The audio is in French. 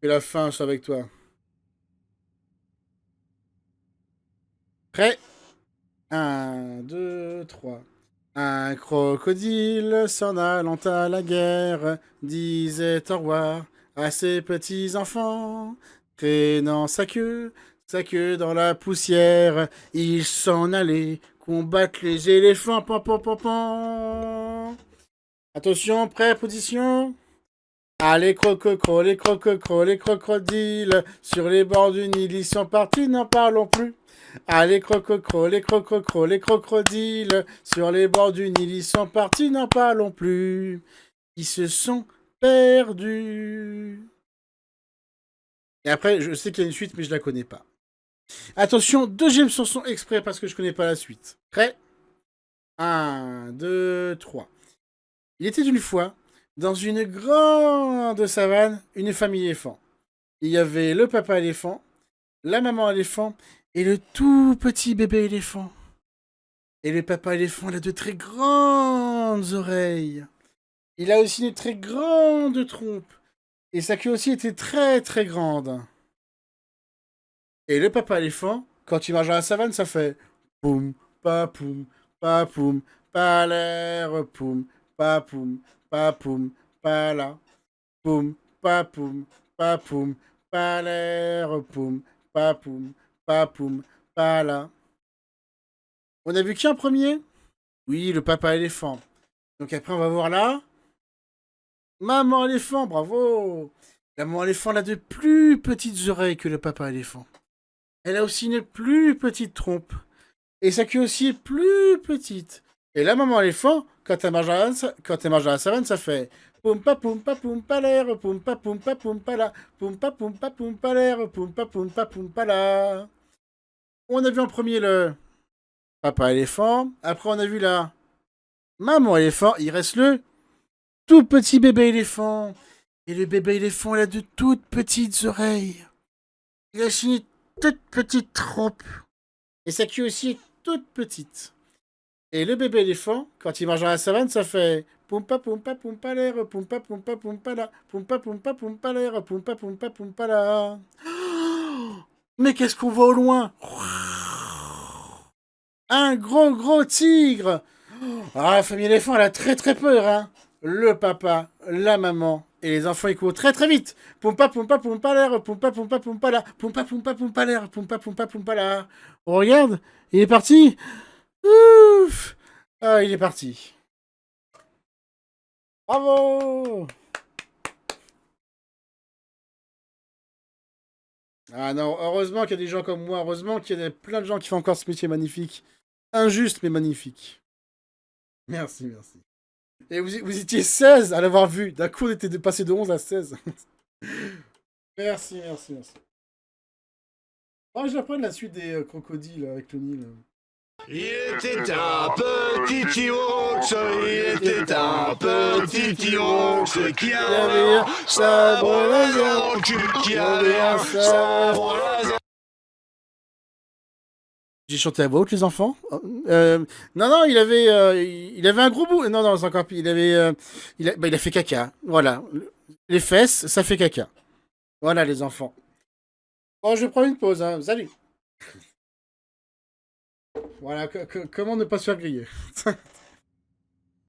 Que la fin soit avec toi. Prêt? Un, deux, trois. Un crocodile s'en allant à la guerre disait au revoir à ses petits enfants, traînant sa queue dans la poussière, il s'en allait combattre les éléphants. Pan, pan, pan, pan. Attention, prêt, position. Ah, les crocodiles, sur les bords du Nil, ils sont partis, n'en parlons plus. Ah, les crocodiles, sur les bords du Nil, ils sont partis, n'en parlons plus. Ils se sont perdus. Et après, je sais qu'il y a une suite, mais je la connais pas. Attention, deuxième chanson exprès parce que je connais pas la suite. Prêt? Un, 2, 3. Il était une fois, dans une grande savane, une famille éléphant. Il y avait le papa éléphant, la maman éléphant et le tout petit bébé éléphant. Et le papa éléphant, il a de très grandes oreilles. Il a aussi une très grande trompe. Et sa queue aussi était très très grande. Et le papa éléphant, quand il marche dans la savane, ça fait poum, pa poum, pa l'air, poum, pa poum, pa la, poum, pa poum, pa l'air, pa poum, pa la. On a vu qui en premier? Oui, le papa éléphant. Donc après, on va voir là. Maman éléphant, bravo! La maman éléphant elle a de plus petites oreilles que le papa éléphant. Elle a aussi une plus petite trompe. Et sa queue aussi est plus petite. Et la maman éléphant, quand elle marche dans la savane, ça fait poum pa l'air, poum pa la, poum pa l'air, poum pa la. On a vu en premier le papa éléphant. Après, on a vu la maman éléphant. Il reste le tout petit bébé éléphant. Et le bébé éléphant, il a de toutes petites oreilles. Il a aussi une toute petite trompe. Et sa queue aussi est toute petite. Et le bébé éléphant, quand il marche dans la savane, ça fait poum pa l'air, poum pa la, poum pa l'air, poum pa la. Mais qu'est-ce qu'on voit au loin? Un gros tigre. Ah, la famille éléphant, elle a très très peur, hein. Le papa, la maman et les enfants, ils courent très très vite. Poum pa l'air, poum pa la, poum pa l'air, poum pa la. On regarde, il est parti. Ouf. Ah, il est parti. Bravo. Ah non, heureusement qu'il y a des gens comme moi, heureusement qu'il y a plein de gens qui font encore ce métier magnifique. Injuste mais magnifique. Merci, merci. Et vous étiez 16 à l'avoir vu. D'un coup, on était passé de 11 à 16. Merci, merci, merci. Ah, je vais prendre la suite des crocodiles avec le Nil. Il était un petit T-Rex, il était un petit T-Rex qui avait un sabre laser, qui avait un sabre laser. J'ai chanté à voix haute, les enfants. Non, non, il avait un gros bout. Non, non, c'est encore pire. Il a fait caca. Voilà. Les fesses, ça fait caca. Voilà, les enfants. Bon, je prends une pause. Hein. Salut. Voilà, comment ne pas se faire griller.